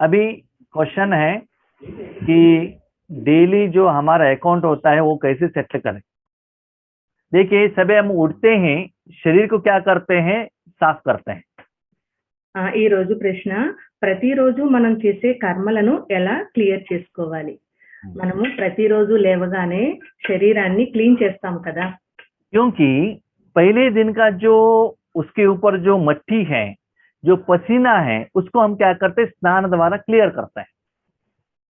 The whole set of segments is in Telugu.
अभी क्वेश्चन है कि डेली जो हमारा अकाउंट होता है वो कैसे सेटल करें। देखिए, सुबह हम उठते हैं, शरीर को क्या करते हैं, साफ करते हैं। ఈ రోజు ప్రశ్న, ప్రతిరోజు మనం చేసే కర్మలను ఎలా క్లియర్ చేసుకోవాలి? మనము ప్రతిరోజు లేవగానే శరీరాన్ని క్లీన్ చేస్తాం కదా. क्योंकि पहले दिन का जो उसके ऊपर जो मट्टी है, जो पसीना है, उसको हम क्या करते हैं, स्नान द्वारा क्लियर करते हैं।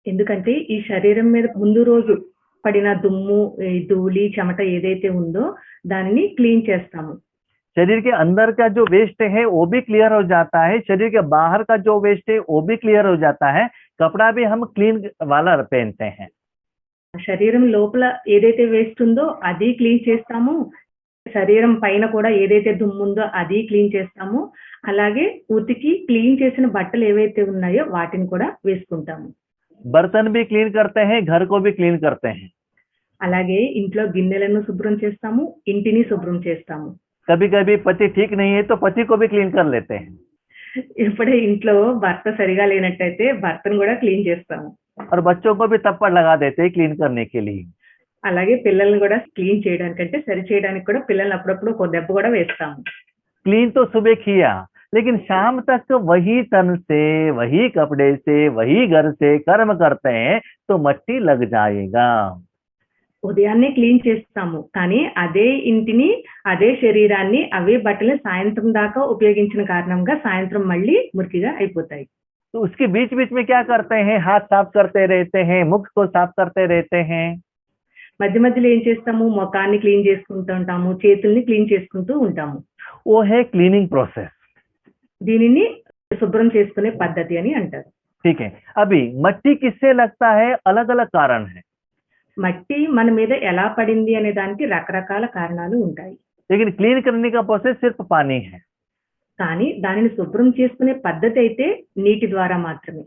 ఎందుకంటే ఈ శరీరం మీద ముందు రోజు పడిన దుమ్ము, ఈ ధూళి, చెమట ఏదైతే ఉందో దానిని క్లీన్ చేస్తాము. शरीर के अंदर का जो वेस्ट है वो भी क्लियर हो जाता है, शरीर के बाहर का जो वेस्ट है वो भी क्लियर हो जाता है। कपड़ा भी हम क्लीन वाला पहनते हैं। శరీరం లోపల ఏదైతే వేస్ట్ ఉందో అది క్లీన్ చేస్తాము, శరీరం పైన కూడా ఏదైతే దుమ్ము ఉందో అది క్లీన్ చేస్తాము, అలాగే ఉతికి క్లీన్ చేసిన బట్టలు ఏవైతే ఉన్నాయో వాటిని కూడా వేసుకుంటాము. बर्तन भी क्लीन करते हैं, घर को भी क्लीन करते हैं। అలాగే ఇంట్లో గిన్నెలను శుభ్రం చేస్తాము, ఇంటిని శుభ్రం చేస్తాము. कभी कभी पति ठीक नहीं है तो पति को भी क्लीन कर लेते हैं। ఇప్పుడే ఇంట్లో భర్త సరిగా లేనట్టయితే భర్తను కూడా క్లీన్ చేస్తాము. और बच्चों को भी थप्पड़ लगा देते हैं क्लीन करने के लिए। అలాగే పిల్లల్ని కూడా క్లీన్ చేయడానికంటే సరి చేయడానికి కూడా పిల్లల్ని అప్పుడప్పుడు ఒక దెబ్బ కూడా వేస్తాము. क्लीन तो सुबह किया, लेकिन शाम तक वही तन से, वही कपड़े से, वही घर से कर्म करते हैं तो मट्टी लग जाएगा। ఉదయాన్నే క్లీన్ చేస్తాము, కానీ అదే ఇంటిని, అదే శరీరాన్ని, అవే బట్టల్ని సాయంత్రం దాకా ఉపయోగించిన కారణంగా సాయంత్రం మళ్ళీ మురికిగా అయిపోతాయి. तो उसके बीच बीच में क्या करते हैं, हाथ साफ करते रहते हैं, मुख को साफ करते रहते हैं। మధ్య మధ్యలో ఏం చేస్తాము, ముఖాన్ని క్లీన్ చేసుకుంటూ ఉంటాము, చేతుల్ని క్లీన్ చేసుకుంటూ ఉంటాము. वो है क्लीनिंग प्रोसेस। దీనిని శుభ్రం చేసుకునే పద్ధతి అని అంటారు. ठीक है, अभी मट्टी किससे लगता है, अलग अलग कारण है। మట్టి మన మీద ఎలా పడింది అనే దానికి రకరకాల కారణాలు ఉంటాయి. लेकिन क्लीन करने का प्रोसेस सिर्फ पानी है। కానీ దానిని శుభ్రం చేసుకునే పద్ధతి అయితే నీటి ద్వారా మాత్రమే.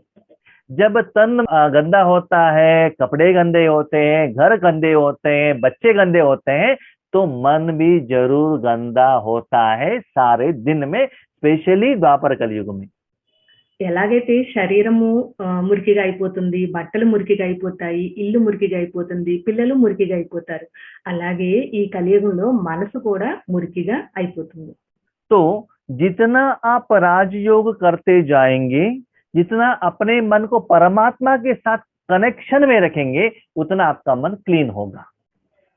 जब तन गंदा होता है, कपड़े गंदे होते हैं, घर गंदे होते हैं, बच्चे गंदे होते हैं, तो मन भी जरूर गंदा होता है सारे दिन में, स्पेशली द्वापर कलयुग में। ఎలాగైతే శరీరము మురికిగా అయిపోతుంది, బట్టలు మురికిగా అయిపోతాయి, ఇల్లు మురికిగా అయిపోతుంది, పిల్లలు మురికిగా అయిపోతారు, అలాగే ఈ కలియుగంలో మనసు కూడా మురికిగా అయిపోతుంది. तो जितना आप राजयोग करते जाएंगे, जितना अपने मन को परमात्मा के साथ कनेक्शन में रखेंगे, उतना आपका मन क्लीन होगा।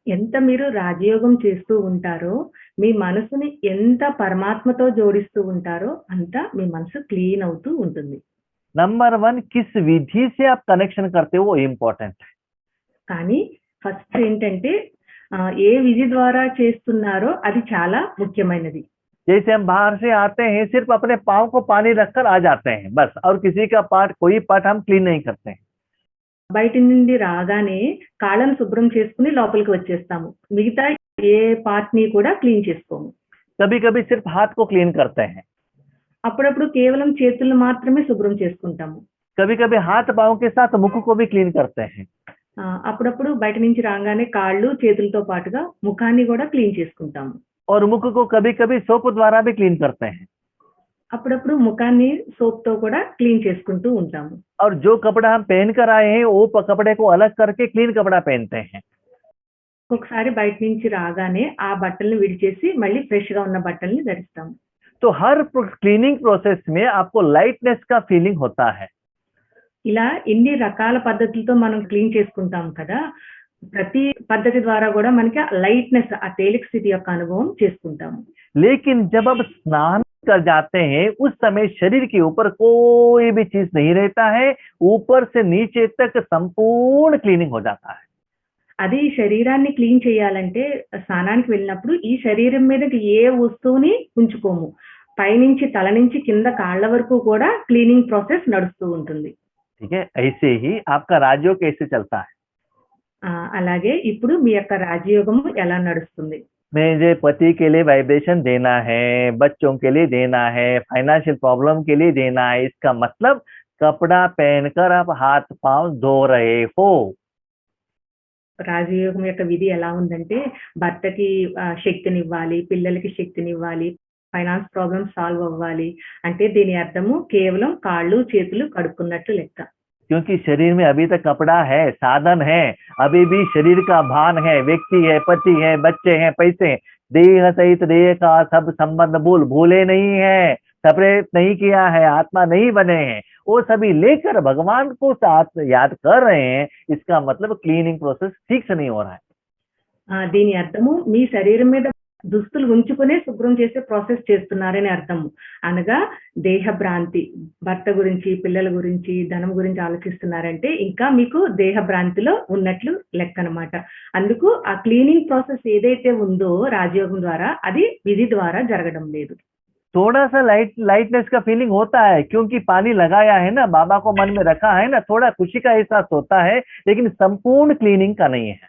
ఎంత మీరు రాజయోగం చేస్తూ ఉంటారో, మీ మనసుని ఎంత పరమాత్మతో జోడిస్తూ ఉంటారో అంత మీ మనసు క్లీన్ అవుతూ ఉంటుంది. नंबर 1, किस विधि से आप कनेक्शन करते हो वो इम्पोर्टेंट है। కానీ ఫస్ట్ ఏంటంటే ఏ విధి ద్వారా చేస్తున్నారో అది చాలా ముఖ్యమైనది. जैसे हम बाहर से आते हैं, सिर्फ अपने पाँव को पानी रखकर आ जाते हैं बस, और किसी का पार्ट, कोई पार्ट हम क्लीन नहीं करते हैं। బయట నుండి రాగానే కాళ్ళను శుభ్రం చేసుకుని లోపలికి వచ్చేస్తాము, మిగతా ఏ పార్ట్ ని కూడా క్లీన్ చేసుకోము. कभी कभी सिर्फ हाथ को क्लीन करते हैं, అప్పుడప్పుడు కేవలం చేతులను మాత్రమే శుభ్రం చేసుకుంటాము. कभी कभी हाथ पाँव के साथ मुख को भी क्लीन करते हैं। అప్పుడప్పుడు బయట నుంచి రాగానే కాళ్ళు చేతులతో పాటుగా ముఖాన్ని కూడా క్లీన్ చేసుకుంటాము. और मुख को कभी कभी सोप द्वारा भी क्लीन करते हैं। అప్పుడప్పుడు ముఖాన్ని సోప్ తో కూడా క్లీన్ చేసుకుంటూ ఉంటాము. और जो कपड़ा हम पहन कर आए हैं वो कपड़े को अलग करके क्लीन कपड़ा पहनते हैं। ఒకసారి బయట నుంచి రాగానే ఆ బట్టల్ని విడిచేసి మళ్ళీ ఫ్రెష్ గా ఉన్న బట్టల్ని ధరిస్తాము. तो हर क्लीनिंग प्रोसेस में आपको लाइटनेस का फीलिंग होता है। ఇలా ఇన్ని రకాల పద్ధతులతో మనం క్లీన్ చేసుకుంటాం కదా, ప్రతి పద్ధతి ద్వారా కూడా మనకి లైట్నెస్, ఆ తేలిక స్థితి యొక్క అనుభవం చేసుకుంటాము. लेकिन जब आप स्नान कर जाते हैं, उस समय शरीर के ऊपर कोई भी चीज नहीं रहता है, ऊपर से नीचे तक संपूर्ण क्लीनिंग हो जाता है। అది శరీరాన్ని క్లీన్ చేయాలంటే స్నానానికి వెళ్ళినప్పుడు ఈ శరీరం మీదకి ఏ వస్తువుని ఉంచుకోము, పైనుంచి తల నుంచి కింద కాళ్ళ వరకు కూడా క్లీనింగ్ ప్రాసెస్ నడుస్తూ ఉంటుంది. ठीक है, ऐसे ही आपका राजयोग कैसे चलता है। అలాగే ఇప్పుడు మీ యొక్క రాజయోగము ఎలా నడుస్తుంది? मुझे पति के लिए वाइब्रेशन देना है, बच्चों के लिए देना है, फाइनेंशियल प्रॉब्लम के लिए देना है, इसका मतलब कपड़ा पहनकर आप हाथ पांव धो रहे हो। రాజయోగం యొక్క విధి ఎలా ఉందంటే భర్తకి శక్తినివ్వాలి, పిల్లలకి శక్తినివ్వాలి, ఫైనాన్స్ ప్రాబ్లమ్స్ సాల్వ్ అవ్వాలి అంటే దీని అర్థము కేవలం కాళ్ళు చేతులు కడుక్కున్నట్లు లెక్క. क्योंकि शरीर में अभी तक कपड़ा है, साधन है, अभी भी शरीर का भान है, व्यक्ति है, पति है, बच्चे हैं, पैसे हैं, देह सहित देह का सब संबंध भूले नहीं है, सेपरेट नहीं किया है, आत्मा नहीं बने हैं, वो सभी लेकर भगवान को साथ याद कर रहे हैं। इसका मतलब क्लीनिंग प्रोसेस ठीक से नहीं हो रहा है। దీని అర్థము మీ శరీరం మీద దుస్తులు ఉంచుకునే శుభ్రం చేసే ప్రాసెస్ చేస్తున్నారని అర్థము. అనగా దేహ భ్రాంతి, భర్త గురించి, పిల్లల గురించి, ధనం గురించి ఆలోచిస్తున్నారంటే ఇంకా మీకు దేహ భ్రాంతిలో ఉన్నట్లు లెక్క అనమాట. అందుకు ఆ క్లీనింగ్ ప్రాసెస్ ఏదైతే ఉందో రాజయోగం ద్వారా అది విధి ద్వారా జరగడం లేదు. थोड़ा सा लाइटनेस का फीलिंग होता है, क्योंकि पानी लगाया है ना, बाबा को मन में रखा है ना, थोड़ा खुशी का एहसास होता है, लेकिन संपूर्ण क्लीनिंग का नहीं है।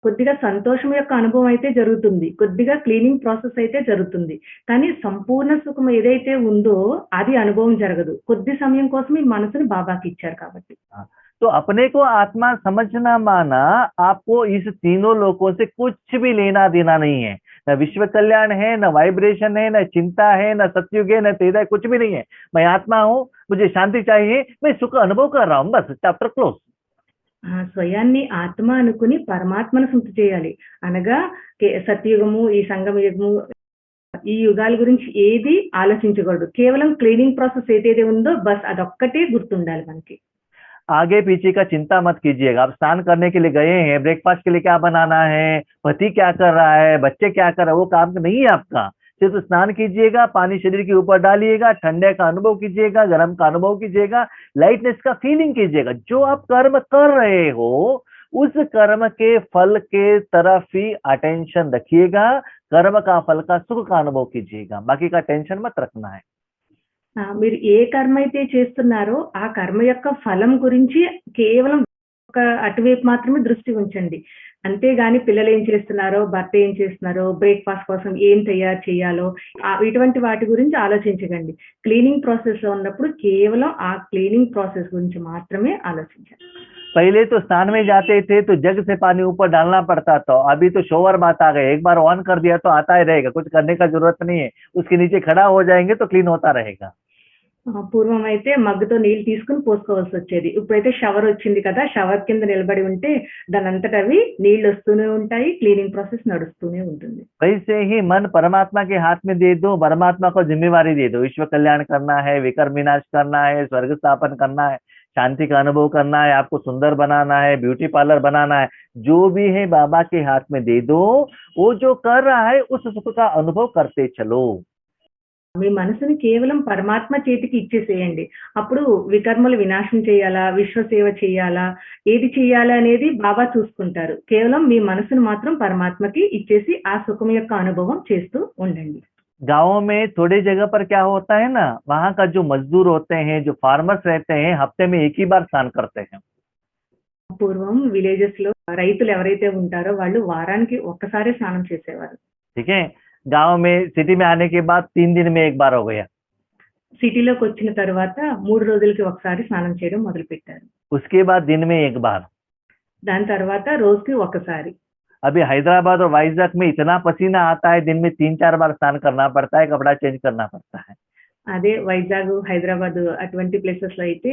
కొద్దిగా సంతోషం యొక్క అనుభవం అయితే జరుగుతుంది, కొద్దిగా క్లీనింగ్ ప్రాసెస్ అయితే జరుగుతుంది, కానీ సంపూర్ణ సుఖం ఏదైతే ఉందో అది అనుభవం జరగదు. కొద్ది సమయం కోసం మీ మనసుని బాబాకి ఇచ్చారు కాబట్టి. तो अपने को आत्मा समझना माना आपको इस तीनों लोकों से कुछ भी लेना देना नहीं है, न विश्व कल्याण है, न वाइब्रेशन है, न चिंता है, न सतयुग है, न तेजा, कुछ भी नहीं है। मैं आत्मा हूँ, मुझे शांति चाहिए, मैं सुख अनुभव कर रहा हूँ, बस चैप्टर क्लोज। స్వయాన్ని ఆత్మ అనుకుని పరమాత్మను స్మృతి చేయాలి. అనగా సత్యుగము, ఈ సంగమ యుగము, ఈ యుగాల గురించి ఏది ఆలోచించకూడదు. కేవలం క్లీనింగ్ ప్రాసెస్ ఏదైతే ఉందో బస్ అదొక్కటే గుర్తుండాలి మనకి. आगे पीछे का चिंता मत कीजिएगा। आप स्नान करने के लिए गए हैं, ब्रेकफास्ट के लिए क्या बनाना है, पति क्या कर रहा है, बच्चे क्या कर रहे हैं, वो काम नहीं है आपका। सिर्फ स्नान कीजिएगा, पानी शरीर के ऊपर डालिएगा, ठंडे का अनुभव कीजिएगा, गर्म का अनुभव कीजिएगा, लाइटनेस का फीलिंग कीजिएगा। जो आप कर्म कर रहे हो उस कर्म के फल के तरफ ही अटेंशन रखिएगा, कर्म का फल का सुख का अनुभव कीजिएगा, बाकी का टेंशन मत रखना है। మీరు ఏ కర్మ అయితే చేస్తున్నారో ఆ కర్మ యొక్క ఫలం గురించి కేవలం ఒక అటువైపు మాత్రమే దృష్టి ఉంచండి. అంతేగాని పిల్లలు ఏం చేస్తున్నారో, భర్త ఏం చేస్తున్నారో, బ్రేక్ఫాస్ట్ కోసం ఏం తయారు చేయాలో ఇటువంటి వాటి గురించి ఆలోచించకండి. క్లీనింగ్ ప్రాసెస్ లో ఉన్నప్పుడు కేవలం ఆ క్లీనింగ్ ప్రాసెస్ గురించి మాత్రమే ఆలోచించండి. पहले तो स्नान में जाते थे तो जग से पानी ऊपर डालना पड़ता था, अभी तो शोवर बात आ गए, एक बार ऑन कर दिया तो आता ही रहेगा, कुछ करने का जरूरत नहीं है, उसके नीचे खड़ा हो जाएंगे तो क्लीन होता रहेगा। పూర్వం అయితే మగ్గుతో నీళ్లు తీసుకుని పోసుకోవాల్సి వచ్చేది. ఇప్పుడైతే షవర్ వచ్చింది కదా, షవర్ కింద నిలబడి ఉంటే దాని అంతటా అవి నీళ్లు వస్తూనే ఉంటాయి, క్లీనింగ్ ప్రాసెస్ నడుస్తూనే ఉంటుంది. वैसे ही मन परमात्मा के हाथ में दे दो, परमात्मा को जिम्मेवारी दे दो, विश्व कल्याण करना है, विकर्म विनाश करना है, स्वर्ग स्थापन करना है, शांति का अनुभव करना है, आपको सुंदर बनाना है, ब्यूटी पार्लर बनाना है, जो भी है बाबा के हाथ में दे दो। वो जो कर रहा है उस सुख का अनुभव करते चलो। మీ మనసుని కేవలం పరమాత్మ చేతికి ఇచ్చేసేయండి. అప్పుడు వికర్మలు వినాశం చేయాలా, విశ్వసేవ చేయాలా, ఏది చేయాలా అనేది బాబా చూసుకుంటారు. కేవలం మీ మనసును మాత్రం పరమాత్మకి ఇచ్చేసి ఆ సుఖం యొక్క అనుభవం చేస్తూ ఉండండి. गाँव में थोड़ी जगह पर क्या होता है ना, वहाँ का जो मजदूर होते हैं, जो फार्मर्स रहते हैं, हफ्ते में एक ही बार स्नान करते हैं। పూర్వం విలేజెస్ లో రైతులు ఎవరైతే ఉంటారో వాళ్ళు వారానికి ఒక్కసారి స్నానం చేసేవారు. ठीक है, गांव में सिटी में आने के बाद 3 दिन में एक बार हो गया। సిటీలోకి వచ్చిన తర్వాత 3 రోజులకి ఒకసారి స్నానం చేయడం మొదలు పెట్టారు. उसके बाद दिन में एक बार। దాని తర్వాత రోజుకి ఒకసారి. अभी हैदराबाद और वाइजैक में इतना पसीना आता है, दिन में 3-4 बार स्नान करना पड़ता है, कपड़ा चेंज करना पड़ता है। అదే వైజాగ్, హైదరాబాద్ అటువంటి ప్లేసెస్ లో అయితే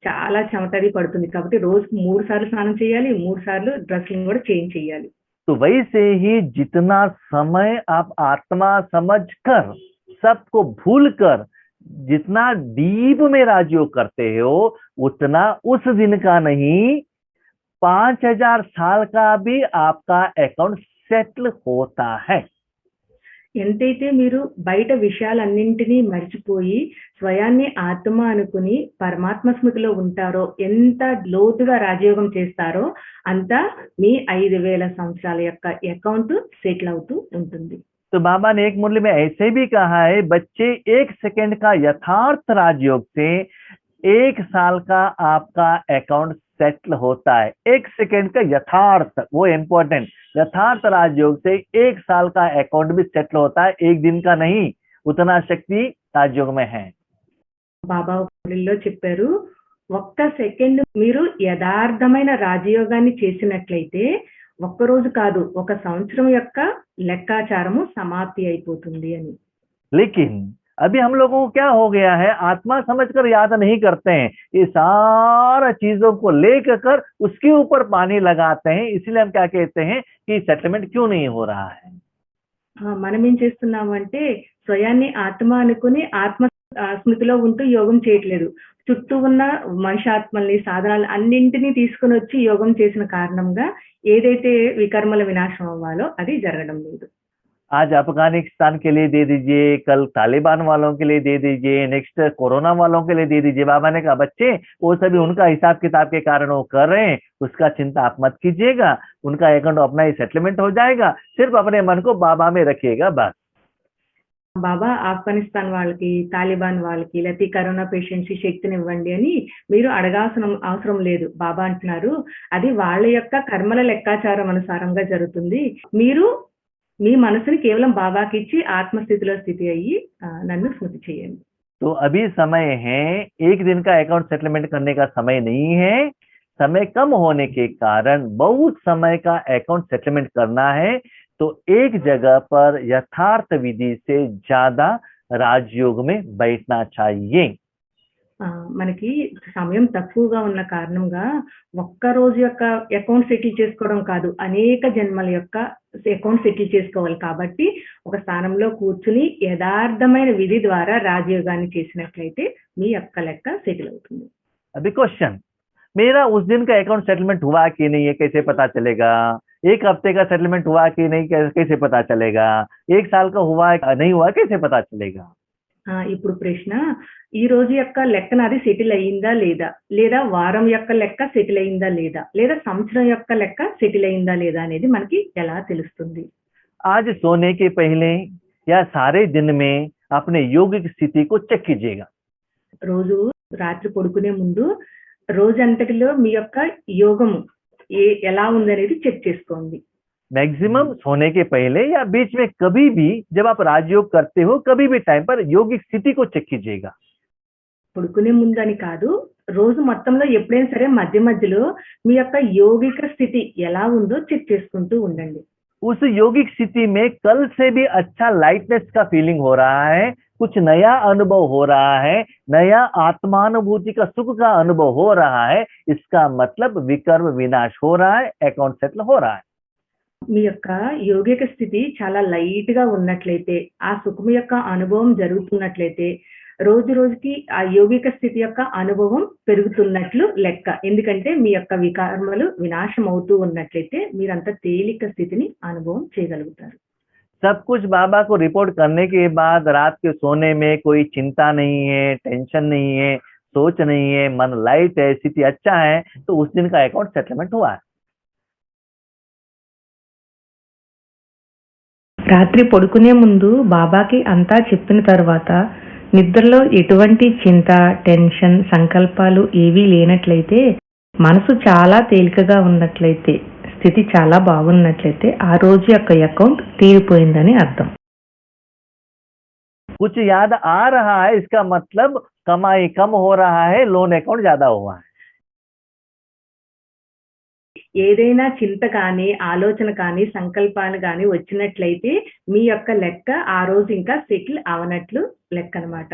చాలా చెమటది పడుతుంది కాబట్టి రోజుకి 3 సార్లు స్నానం చేయాలి, 3 సార్లు డ్రెస్సింగ్ కూడా చేంజ్ చేయాలి. तो वैसे ही जितना समय आप आत्मा समझकर सबको भूलकर जितना डीप में राजयोग करते हो, उतना उस दिन का नहीं, 5000 साल का भी आपका अकाउंट सेटल होता है। ఎంతైతే మీరు బయట విషయాలన్నింటినీ మర్చిపోయి స్వయాన్ని ఆత్మ అనుకుని పరమాత్మ స్మృతిలో ఉంటారో, ఎంత లోతుగా రాజయోగం చేస్తారో అంత మీ 5000 సంవత్సరాల యొక్క అకౌంట్ సెటిల్ అవుతూ ఉంటుంది. तो बाबा ने एक मुरली में ऐसे भी कहा है, बच्चे 1 सेकंड का यथार्थ राजयोग से 1 साल का आपका अकाउंट सेटल होता है। 1 सेकंड का यथार्थ, वो इम्पोर्टेंट, यथार्थ राजयोग से 1 साल का अकाउंट भी सेटल होता है, 1 दिन का नहीं। उतना शक्ति राजयोग में है। బాబా మురళిలో చెప్పారు, ఒక్క సెకండ్ మీరు యథార్థమైన రాజయోగాన్ని చేసినట్లయితే ఒక్క రోజు కాదు, ఒక సంవత్సరం యొక్క లెక్కాచారము సమాప్తి అయిపోతుంది అని. लेकिन अभी हम लोगों को क्या हो गया है, आत्मा समझकर याद नहीं करते हैं, ये सारा चीजों को लेकर कर उसके ऊपर पानी लगाते हैं। इसलिए हम क्या कहते हैं कि सेटलमेंट क्यों नहीं हो रहा है। మనం ఏం చేస్తున్నామంటే స్వయాన్ని ఆత్మ అనుకుని ఆత్మ స్మృతిలో ఉంటూ యోగం చేయట్లేదు. చుట్టూ ఉన్న మనిషాత్మల్ని, సాధనాలు అన్నింటినీ తీసుకొని వచ్చి యోగం చేసిన కారణంగా ఏదైతే వికర్మల వినాశనం అవ్వాలో అది జరగడం లేదు. आज अफगानिस्तान के लिए दे दीजिए, कल तालिबान वालों के लिए दे दीजिए, नेक्स्ट कोरोना वालों के लिए दे दीजिए। बाबा ने कहा बच्चे वो सभी उनका हिसाब किताब के कारण वो कर रहे हैं, उसका चिंता आप मत कीजिएगा, उनका अकाउंट अपना ही सेटलमेंट हो जाएगा, सिर्फ अपने मन को बाबा में रखिएगा बस। బాబా ఆఫ్ఘనిస్తాన్ వాళ్ళకి, తాలిబాన్ వాళ్ళకి, లేకపోతే కరోనా పేషెంట్స్ కి శక్తినివ్వండి అని మీరు అడగాల్సిన అవసరం లేదు. బాబా అంటున్నారు అది వాళ్ళ యొక్క కర్మల లెక్కాచారం అనుసారంగా జరుగుతుంది. మీరు మీ మనసుని కేవలం బాబాకి ఇచ్చి ఆత్మస్థితిలో స్థితి అయ్యి నన్ను స్మృతి చేయండి. तो अभी समय है, एक दिन का अकाउंट सेटलमेंट करने का समय नहीं है। समय कम होने के कारण बहुत समय का अकाउंट सेटलमेंट करना है। तो एक जगह पर यथार्थ विधि से ज्यादा राजयोग में बैठना चाहिए। మనకి సమయం తక్కువగా ఉన్న కారణంగా ఒక్క రోజు యొక్క అకౌంట్ సెటిల్ చేసుకోవడం కాదు, అనేక జన్మల యొక్క అకౌంట్ సెటిల్ చేసుకోవాలి. కాబట్టి ఒక స్థానంలో కూర్చుని యథార్థమైన విధి ద్వారా రాజయోగాన్ని చేసినట్లయితే మీ యొక్క లెక్క సెటిల్ అవుతుంది. अभी क्वेश्चन, मेरा उस दिन का अकाउंट सेटलमेंट हुआ कि नहीं है कैसे पता चलेगा? एक हफ्ते का सेटलमेंट हुआ कि नहीं कैसे पता चलेगा? एक साल का हुआ नहीं हुआ कैसे पता चलेगा? ఇప్పుడు ప్రశ్న, ఈ రోజు యొక్క లెక్క నాది సెటిల్ అయ్యిందా లేదా, లేదా వారం యొక్క లెక్క సెటిల్ అయ్యిందా లేదా, లేదా సంవత్సరం యొక్క లెక్క సెటిల్ అయ్యిందా లేదా అనేది మనకి ఎలా తెలుస్తుంది? आज सोने के पहले या सारे दिन में अपने योगिक स्थिति को चेक कीजिएगा। రోజు రాత్రి పడుకునే ముందు రోజంతటిలో మీ యొక్క యోగము ఎలా ఉందనేది చెక్ చేసుకోండి. मैक्सिमम सोने के पहले या बीच में कभी भी जब आप राजयोग करते हो, कभी भी टाइम पर योगिक स्थिति को चेक कीजिएगा। పడుకునే ముందు అని కాదు, రోజు మొత్తంలో ఎప్పుడైనా సరే మధ్య మధ్యలో మీ యొక్క యోగిక స్థితి ఎలా ఉందో చెక్ చేసుకుంటూ ఉండండి. उस योगिक स्थिति में कल से भी अच्छा लाइटनेस का फीलिंग हो रहा है, कुछ नया अनुभव हो रहा है, नया आत्मानुभूति का सुख का अनुभव हो रहा है, इसका मतलब विकर्म विनाश हो रहा है, अकाउंट सेटल हो रहा है। మీ యొక్క యోగిక స్థితి చాలా లైట్ గా ఉన్నట్లయితే, ఆ సుఖం యొక్క అనుభవం జరుగుతున్నట్లయితే, రోజు రోజుకి ఆ యోగిక స్థితి యొక్క అనుభవం పెరుగుతున్నట్లు లెక్క. ఎందుకంటే మీ యొక్క వికర్మలు వినాశం అవుతూ ఉన్నట్లయితే మీరంత తేలిక స్థితిని అనుభవం చేయగలుగుతారు. सब कुछ बाबा को रिपोर्ट करने के बाद रात के सोने में कोई चिंता नहीं है, टेंशन नहीं है, सोच नहीं है, मन लाइट है, स्थिति अच्छा है, तो उस दिन का अकाउंट सेटलमेंट हुआ है। రాత్రి పడుకునే ముందు బాబాకి అంతా చెప్పిన తర్వాత నిద్రలో ఎటువంటి చింత, టెన్షన్, సంకల్పాలు ఏవీ లేనట్లయితే, మనసు చాలా తేలికగా ఉన్నట్లయితే, స్థితి చాలా బాగున్నట్లయితే ఆ రోజు యొక్క అకౌంట్ తీరిపోయిందని అర్థం. कुछ याद आ रहा है, इसका मतलब कमाई कम हो रहा है, लोन अकाउंट ज्यादा हुआ है। ఏదైనా చింత కానీ, ఆలోచన కానీ, సంకల్పాలు కానీ వచ్చినట్లయితే మీ యొక్క లెక్క ఆ రోజు ఇంకా సెటిల్ అవనట్లు లెక్క అనమాట.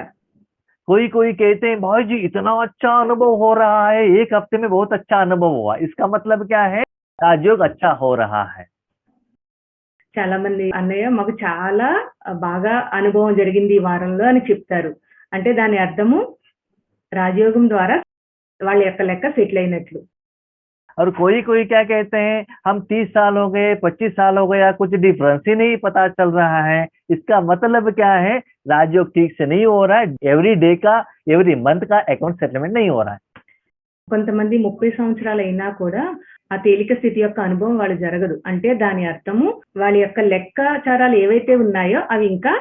कोई कोई कहते हैं भाई जी इतना अच्छा अनुभव हो रहा है, एक हफ्ते में बहुत अच्छा अनुभव हुआ, इसका मतलब क्या है? राजयोग अच्छा हो रहा है। చాలా మంది అన్నయ్య మాకు చాలా బాగా అనుభవం జరిగింది ఈ వారంలో అని చెప్తారు. అంటే దాని అర్థము రాజయోగం ద్వారా వాళ్ళ యొక్క లెక్క సెటిల్ అయినట్లు. और कोई कोई क्या कहते हैं हम 30 साल हो गए, 25 साल हो गया, कुछ डिफरेंस ही नहीं पता चल रहा है, इसका मतलब क्या है? राजयोग ठीक से नहीं हो रहा है, एवरी डे का, एवरी मंथ का अकाउंट सेटलमेंट नहीं हो रहा है। కొంతమంది 30 సంవత్సరాలు అయినా కూడా ఆ తేలిక స్థితి యొక్క అనుభవం వాళ్ళు జరగదు. అంటే దాని అర్థము వాళ్ళ యొక్క లెక్కాచారాలు ఏవైతే ఉన్నాయో అవి ఇంకా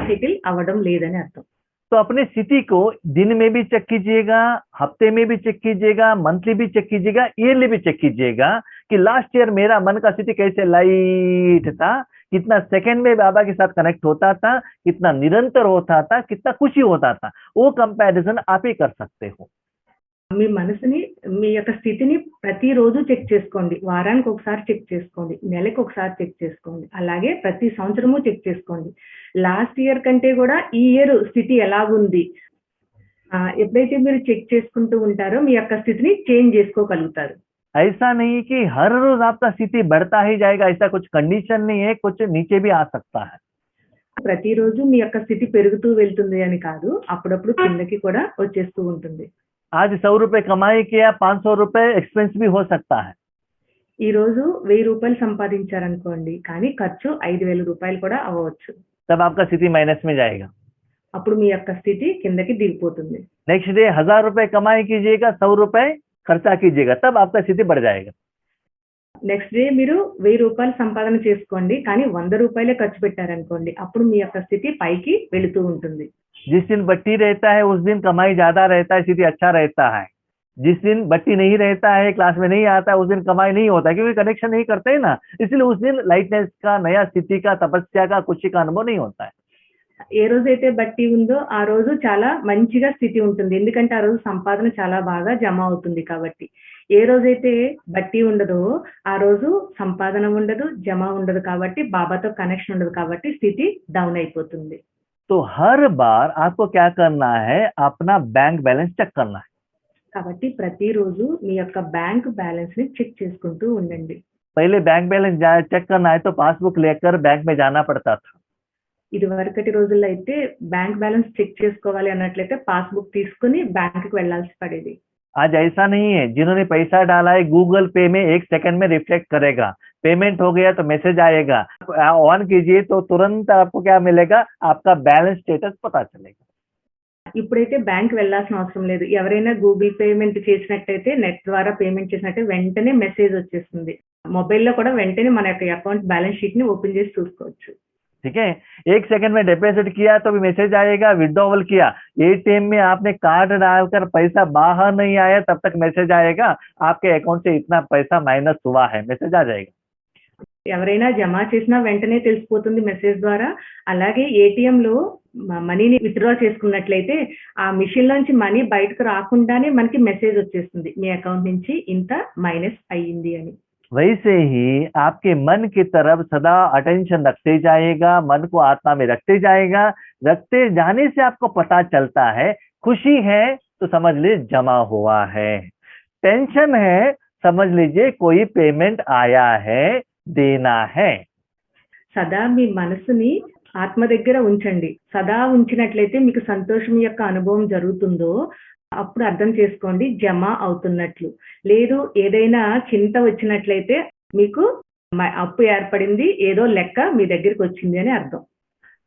సెటిల్ అవ్వడం లేదని అర్థం. तो अपनी स्थिति को दिन में भी चेक कीजिएगा, हफ्ते में भी चेक कीजिएगा, मंथली भी चेक कीजिएगा, ईयरली भी चेक कीजिएगा कि लास्ट ईयर मेरा मन का स्थिति कैसे लाइट था, कितना सेकंड में बाबा के साथ कनेक्ट होता था, कितना निरंतर होता था, कितना खुशी होता था। वो कंपैरिजन आप ही कर सकते हो। మీ మనసుని, మీ యొక్క స్థితిని ప్రతిరోజు చెక్ చేసుకోండి. వారానికి ఒకసారి చెక్ చేసుకోండి. నెలకి ఒకసారి చెక్ చేసుకోండి. అలాగే ప్రతి సంవత్సరము చెక్ చేసుకోండి. లాస్ట్ ఇయర్ కంటే కూడా ఈ ఇయర్ స్థితి ఎలాగుంది? ఎప్పుడైతే మీరు చెక్ చేసుకుంటూ ఉంటారో మీ యొక్క స్థితిని చేంజ్ చేసుకోగలుగుతారు. ऐसा नहीं कि हर रोज आपका स्थिति बढ़ता ही जाएगा, ऐसा कुछ कंडीशन नहीं है, कुछ नीचे भी आ सकता है। ప్రతిరోజు మీ యొక్క స్థితి పెరుగుతూ వెళ్తుంది అని కాదు, అప్పుడప్పుడు కిందకి కూడా వచ్చేస్తూ ఉంటుంది. आज 100 रुपए कमाई किया, 500 रुपए एक्सपेंस भी हो सकता है। ఈ రోజు 1000 రూపాయలు సంపాదించారనుకోండి, కానీ ఖర్చు 5000 రూపాయలు కూడా అవ్వచ్చు. तब आपका स्थिति माइनस में जाएगा। అప్పుడు మీ యొక్క స్థితి కిందకి దిగిపోతుంది. नेक्स्ट डे 1000 रुपए कमाई कीजिएगा, 100 रुपए खर्चा कीजिएगा, तब आपका स्थिति बढ़ जाएगा। నెక్స్ట్ డే మీరు 1000 రూపాయలు సంపాదన చేసుకోండి, కానీ 100 రూపాయలే ఖర్చు పెట్టారనుకోండి, అప్పుడు మీ యొక్క స్థితి పైకి వెళుతూ ఉంటుంది. जिस दिन बट्टी रहता है उस दिन कमाई ज्यादा रहता है, स्थिति अच्छा रहता है। जिस दिन बट्टी नहीं रहता है, क्लास में नहीं आता है, उस दिन कमाई नहीं होता है, क्योंकि कनेक्शन नहीं करते हैं ना, इसलिए उस दिन लाइटनेस का, नया स्थिति का, तपस्या का, खुशी का अनुभव नहीं होता है। ఏ రోజైతే బట్టి ఉందో ఆ రోజు చాలా మంచిగా స్థితి ఉంటుంది, ఎందుకంటే ఆ రోజు సంపాదన చాలా బాగా జమ అవుతుంది కాబట్టి. ఏ రోజైతే బట్టి ఉండదో ఆ రోజు సంపాదన ఉండదు, జమ ఉండదు, కాబట్టి బాబాతో కనెక్షన్ ఉండదు, కాబట్టి స్థితి డౌన్ అయిపోతుంది. तो हर बार आपको क्या करना है, अपना बैंक बैलेंस चेक करना है। కాబట్టి ప్రతిరోజు మీ యొక్క బ్యాంక్ బ్యాలెన్స్ ని చెక్ చేసుకుంటూ ఉండండి. पहले बैंक बैलेंस चेक करना है तो पासबुक लेकर बैंक में जाना पड़ता था। ఇది వరకటి రోజుల్లో అయితే బ్యాంక్ బ్యాలెన్స్ చెక్ చేసుకోవాలి అన్నట్లయితే పాస్బుక్ తీసుకుని బ్యాంకుకి వెళ్లాల్సి పడేది. आज ऐसा नहीं है, जिन्होंने पैसा डाला है गूगल पे में 1 सेकंड में रिफ्लेक्ट करेगा, पेमेंट हो गया तो मैसेज आएगा, ऑन कीजिए तो तुरंत आपको क्या मिलेगा, आपका बैलेंस स्टेटस पता चलेगा। ఇప్పుడైతే బ్యాంక్ వెళ్లాల్సిన అవసరం లేదు. ఎవరైనా గూగుల్ పేమెంట్ చేసినట్టయితే, నెట్ ద్వారా పేమెంట్ చేసినట్టే వెంటనే మెసేజ్ వచ్చేస్తుంది. మొబైల్లో కూడా వెంటనే మన యొక్క అకౌంట్ బ్యాలెన్స్ షీట్ ని ఓపెన్ చేసి చూసుకోవచ్చు. ठीक है, 1 सेकंड में डिपॉजिट किया तो भी मैसेज आएगा, विड्रॉवल किया, एटीएम में आपने कार्ड डालकर पैसा बाहर नहीं आया तब तक मैसेज आएगा, आपके अकाउंट से इतना पैसा माइनस हुआ है, मैसेज आ जाएगा। ఎవరైనా జమ చేసినా వెంటనే తెలిసిపోతుంది మెసేజ్ ద్వారా. అలాగే ఏటీఎం లో మనీని విత్డ్రా చేసుకున్నట్లయితే ఆ మిషన్ లోంచి మనీ బయటకు రాకుండానే మనకి మెసేజ్ వచ్చేస్తుంది, మీ అకౌంట్ నుంచి ఇంత మైనస్ అయ్యింది అని. वैसे ही आपके मन की तरफ सदा अटेंशन रखते जाएगा, मन को आत्मा में रखते जाएगा, रखते जाने से आपको पता चलता है, खुशी है तो समझ लीजिए जमा हुआ है, टेंशन है समझ लीजिए कोई पेमेंट आया है, देना है। సదా మీ మనసుని ఆత్మ దగ్గర ఉంచండి. సదా ఉంచినట్లయితే మీకు సంతోషం యొక్క అనుభవం జరుగుతుందో అప్పుడు అర్థం చేసుకోండి జమ అవుతున్నట్లు. లేదు ఏదైనా చింత వచ్చినట్లయితే మీకు అప్పు ఏర్పడింది, ఏదో లెక్క మీ దగ్గరికి వచ్చింది అని అర్థం.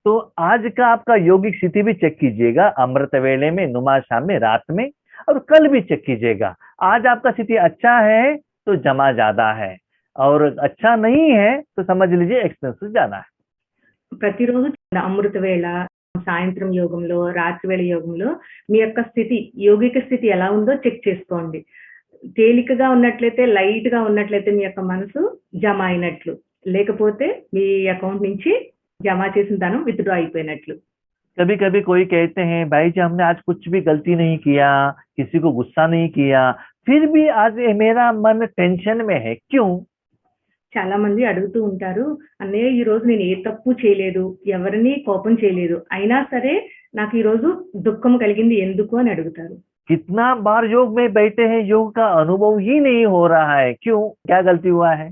तो आज का आपका योगिक स्थिति भी चेक कीजिएगा, अमृत वेले में, नुमा शाम में, रात में, और कल भी चेक कीजिएगा। आज आपका स्थिति अच्छा है तो जमा ज्यादा है, और अच्छा नहीं है तो समझ लीजिए एक्सपेंसेस ज्यादा है। ప్రతిరోజు అమృత వేళ, సాయంత్రం యోగంలో, రాత్రి వేళ యోగంలో మీ యొక్క స్థితి, యోగిక స్థితి ఎలా ఉందో చెక్ చేసుకోండి. తేలికగా ఉన్నట్లయితే, లైట్ గా ఉన్నట్లయితే మీ యొక్క మనసు జమ అయినట్లు, లేకపోతే మీ అకౌంట్ నుంచి జమ చేసిన ధనం విత్డ్రా అయిపోయినట్లు. कभी कभी कोई कहते हैं भाई जी हमने आज कुछ भी गलती नहीं किया, किसी को गुस्सा नहीं किया, फिर भी आज मेरा मन टेंशन में है, क्यों? చాలా మంది అడుగుతూ ఉంటారు, అన్నయ్య ఈ రోజు నేను ఏ తప్పు చేయలేదు, ఎవరిని కోపం చేయలేదు, అయినా సరే నాకు ఈ రోజు దుఃఖం కలిగింది ఎందుకు అని అడుగుతారు. कितना बार योग में बैठे हैं, योग का अनुभव ही नहीं हो रहा है, क्यों? क्या गलती हुआ है?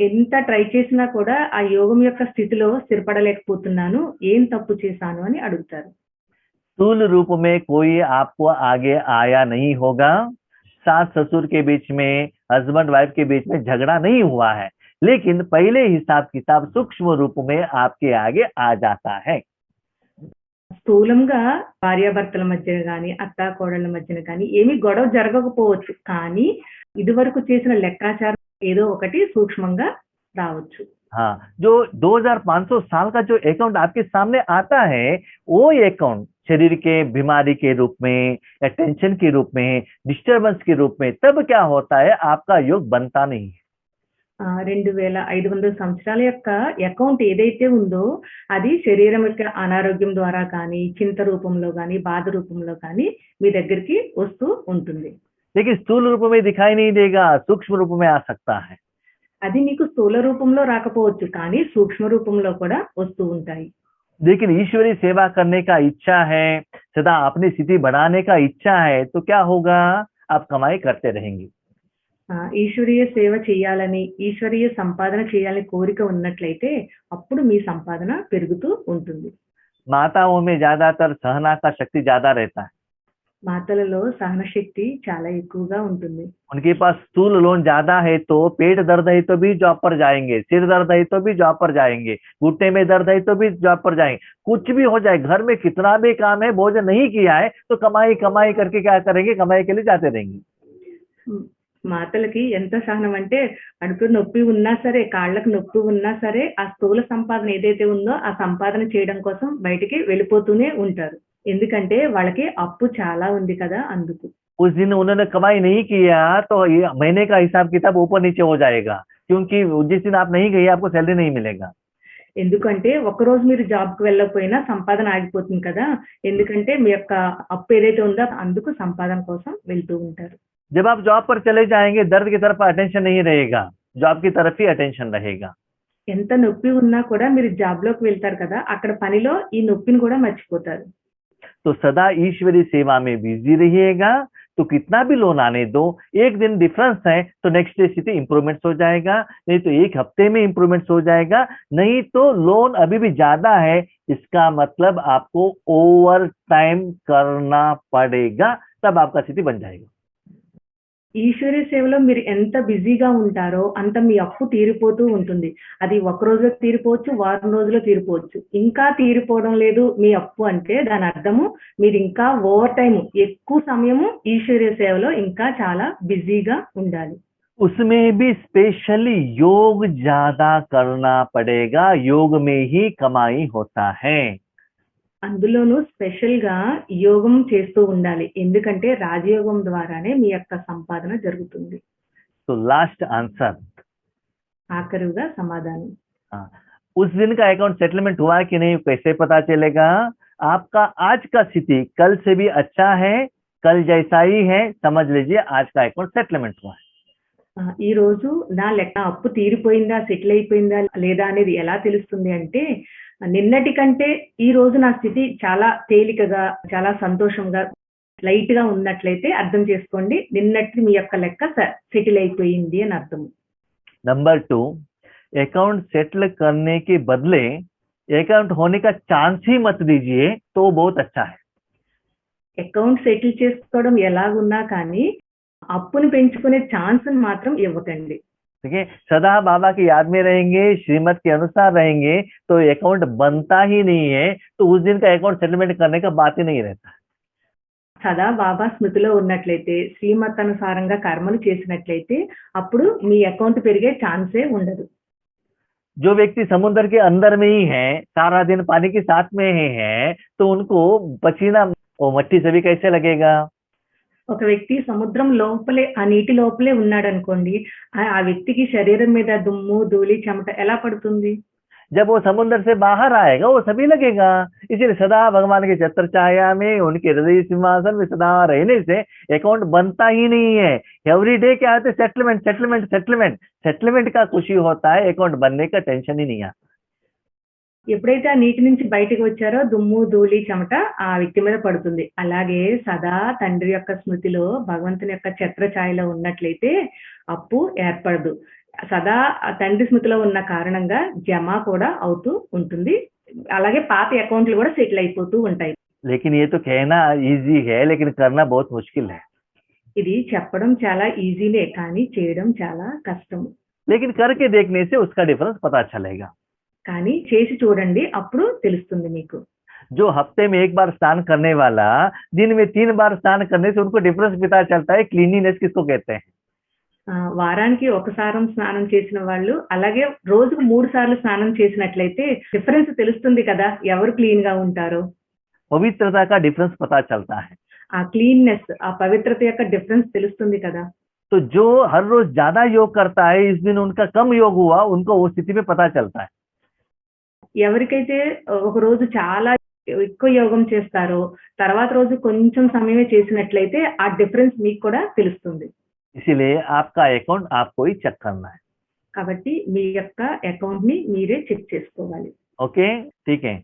ఎంత ట్రై చేసినా కూడా ఆ యోగం యొక్క స్థితిలో స్థిరపడలేకపోతున్నాను, ఏం తప్పు చేశాను అని అడుగుతారు. स्थूल रूप में कोई आपको आगे आया नहीं होगा, सास ससुर के बीच में, हस्बैंड वाइफ के बीच में झगड़ा नहीं हुआ है, लेकिन पहले हिसाब किताब सूक्ष्म रूप में आपके आगे आ जाता है। స్థూలంగా భార్యాభర్తల మధ్యన కానీ, అత్త కోడళ్ళ మధ్యన కానీ ఏమీ గొడవ జరగకపోవచ్చు, కానీ ఇదివరకు చేసిన లెక్కాచారం ఏదో ఒకటి సూక్ష్మంగా రావచ్చు. हाँ, जो 2500 साल का जो अकाउंट आपके सामने आता है, वो अकाउंट शरीर के बीमारी के रूप में या टेंशन के रूप में, डिस्टर्बेंस के रूप में, तब क्या होता है आपका योग बनता नहीं है। 2500 సంవత్సరాల యొక్క అకౌంట్ ఏదైతే ఉందో అది శరీరం యొక్క అనారోగ్యం ద్వారా కానీ, చింత రూపంలో గానీ, బాధ రూపంలో కానీ మీ దగ్గరికి వస్తూ ఉంటుంది. लेकिन स्थूल रूप में दिखाई नहीं देगा, सूक्ष्म रूप में आ सकता है। అది మీకు స్థూల రూపంలో రాకపోవచ్చు కానీ సూక్ష్మ రూపంలో కూడా వస్తూ ఉంటాయి. लेकिन ईश्वरीय सेवा करने का इच्छा है, सदा अपनी स्थिति बढ़ाने का इच्छा है, तो क्या होगा? आप कमाई करते रहेंगे। ఈశ్వరీయ సేవ చేయాలని, ఈశ్వరీయ సంపాదన చేయాలని కోరిక ఉన్నట్లయితే అప్పుడు మీ సంపాదన పెరుగుతూ ఉంటుంది. माताओं में ज्यादातर सहना का शक्ति ज्यादा रहता है, మాతలలో సహనశక్తి చాలా ఎక్కువగా ఉంటుంది. उनके पास स्थूल लोन ज्यादा है तो पेट दर्द है तो भी जॉब पर जाएंगे, सिर दर्द है तो भी जॉब पर जाएंगे, घुटने में दर्द है तो भी जॉब पर जाएंगे, कुछ भी हो जाए, घर में कितना भी काम है, भोजन नहीं किया है तो कमाई कमाई करके क्या करेंगे? कमाई के लिए जाते रहेंगे। మాతలకి ఎంత సహనం అంటే కడుపు నొప్పి ఉన్నా సరే, కాళ్ళకు నొప్పి ఉన్నా సరే ఆ స్థూల సంపాదన ఏదైతే ఉందో ఆ సంపాదన చేయడం కోసం బయటికి వెళ్ళిపోతూనే ఉంటారు. ఎందుకంటే వాళ్ళకి అప్పు చాలా ఉంది కదా అందుకు. उस दिन उन्होंने कमाई नहीं किया तो ये महीने का हिसाब किताब ऊपर नीचे हो जाएगा, क्योंकि जिस दिन आप नहीं गए आपको सैलरी नहीं मिलेगा। ఎందుకంటే ఒకరోజు మీరు జాబ్కి వెళ్ళకపోయినా సంపాదన ఆగిపోతుంది కదా, ఎందుకంటే మీ యొక్క అప్పు ఏదైతే ఉందో అందుకు సంపాదన కోసం వెళ్తూ ఉంటారు. जब आप जॉब पर चले जाएंगे दर्द की तरफ अटेंशन नहीं रहेगा, जॉब की तरफ ही अटेंशन रहेगा। ఎంత నొప్పి ఉన్నా కూడా మీరు జాబ్లోకి వెళ్తారు కదా, అక్కడ పనిలో ఈ నొప్పిని కూడా మర్చిపోతారు. तो सदा ईश्वरीय सेवा में बिजी रहिएगा, तो कितना भी लोन आने दो, एक दिन डिफरेंस है तो नेक्स्ट डे स्थिति इंप्रूवमेंट्स हो जाएगा, नहीं तो एक हफ्ते में इंप्रूवमेंट्स हो जाएगा, नहीं तो लोन अभी भी ज्यादा है, इसका मतलब आपको ओवर टाइम करना पड़ेगा, तब आपका स्थिति बन जाएगा। ఈశ్వరీయ సేవలో మీరు ఎంత బిజీగా ఉంటారో అంత మీ అప్పు తీరిపోతూ ఉంటుంది. అది ఒక రోజులో తీరిపోవచ్చు, వారం రోజుల్లో తీరిపోవచ్చు. ఇంకా తీరిపోవడం లేదు మీ అప్పు అంటే దాని అర్థము మీరు ఇంకా ఓవర్ టైం ఎక్కువ సమయము ఈశ్వరీయ సేవలో ఇంకా చాలా బిజీగా ఉండాలి. उसमें भी स्पेशली योग ज्यादा करना पड़ेगा, योग में ही कमाई होता है। అందులోనూ స్పెషల్ గా యోగం చేస్తూ ఉండాలి, ఎందుకంటే రాజయోగం ద్వారానే మీ యొక్క సంపాదన జరుగుతుంది. तो लास्ट आंसर, ఆఖరుగా సమాధానం. उस दिन का अकाउंट सेटलमेंट हुआ कि नहीं कैसे पता चलेगा? आपका आज का स्थिति कल से भी अच्छा है, कल जैसा ही है, समझ लीजिए आज का अकाउंट सेटलमेंट हुआ है। ఈ రోజు నా లెక్క అప్పు తీరిపోయిందా, సెటిల్ అయిపోయిందా లేదా అనేది ఎలా తెలుస్తుంది అంటే, నిన్నటి కంటే ఈ రోజు నా స్థితి చాలా తేలికగా, చాలా సంతోషంగా, లైట్ గా ఉన్నట్లయితే అర్థం చేసుకోండి నిన్నటి మీ యొక్క లెక్క సెటిల్ అయిపోయింది అని అర్థం. नंबर 2, अकाउंट सेटल करने के बदले अकाउंट होने का चांस ही मत दीजिए, तो बहुत अच्छा है। అకౌంట్ సెటిల్ చేసుకోవడం ఎలాగున్నా కానీ అప్పుని పెంచుకునే ఛాన్స్ మాత్రం ఇవ్వకండి. ठीक है, सदा बाबा की याद में रहेंगे, श्रीमत के अनुसार रहेंगे, तो अकाउंट बनता ही नहीं है, तो उस दिन का अकाउंट सेटलमेंट करने का बात ही नहीं रहता। సదా బాబా స్మృతిలో ఉన్నట్లయితే, శ్రీమత్ అనుసారంగా కర్మలు చేసినట్లయితే అప్పుడు మీ అకౌంట్ పెరిగే ఛాన్సే ఉండదు. जो व्यक्ति समुद्र के अंदर में ही है, सारा दिन पानी के साथ में ही है, तो उनको पसीना वो मट्टी से भी कैसे लगेगा? ఒక వ్యక్తి సముద్రం లోపలే, ఆ నీటి లోపలే ఉన్నాడు అనుకోండి, ఆ వ్యక్తికి శరీరం మీద దుమ్ము, ధూళి, చెమట ఎలా పడుతుంది? जब वो समुद्र से बाहर आएगा वो सभी लगेगा। इसलिए सदा भगवान के छत्र छाया में, उनके हृदय सिंहासन में सदा रहने से अकाउंट बनता ही नहीं है। एवरी डे क्या होता है? सेटलमेंट सेटलमेंट सेटलमेंट सेटलमेंट का खुशी होता है, अकाउंट बनने का टेंशन ही नहीं आता। ఎప్పుడైతే ఆ నీటి నుంచి బయటకు వచ్చారో దుమ్ము, ధూళి, చెమట ఆ వ్యక్తి మీద పడుతుంది. అలాగే సదా తండ్రి యొక్క స్మృతిలో, భగవంతుని యొక్క ఛత్ర ఛాయలో ఉన్నట్లయితే అప్పు ఏర్పడదు. సదా ఆ తండ్రి స్మృతిలో ఉన్న కారణంగా జమ కూడా అవుతూ ఉంటుంది. అలాగే పాత అకౌంట్లు కూడా సెటిల్ అయిపోతూ ఉంటాయి. लेकिन ये तो कहना इजी है, लेकिन करना बहुत मुश्किल है। ఇది చెప్పడం చాలా ఈజీనే కానీ చేయడం చాలా కష్టం. लेकिन करके देखने से उसका डिफरेंस पता चलेगा। కానీ చేసి చూడండి, అప్పుడు తెలుస్తుంది మీకు. जो हफ्ते में एक बार स्नान करने वाला दिन में 3 बार स्नान करने से उनको डिफरेंस पता चलता है। क्लीनिनेस किसको कहते हैं? వారానికి ఒకసారి స్నానం చేసిన వాళ్ళు, అలాగే రోజుకు 3 సార్లు స్నానం చేసినట్లయితే డిఫరెన్స్ తెలుస్తుంది కదా, ఎవరు క్లీన్ గా ఉంటారో. पवित्रता का डिफरेंस पता चलता है। ఆ క్లీన్నెస్, ఆ పవిత్రత యొక్క డిఫరెన్స్ తెలుస్తుంది కదా. तो जो हर रोज ज्यादा योग करता है, इस दिन उनका कम योग हुआ, उनको वो स्थिति में पता चलता है। ఎవరికైతే ఒక రోజు చాలా ఎక్కువ యోగం చేస్తారో తర్వాత రోజు కొంచెం సమయమే చేసినట్లయితే ఆ డిఫరెన్స్ మీకు కూడా తెలుస్తుంది. इसीलिए आपका अकाउंट आपको ही चेक करना है। కాబట్టి మీ యొక్క అకౌంట్ ని మీరే చెక్ చేసుకోవాలి. ओके, ठीक है।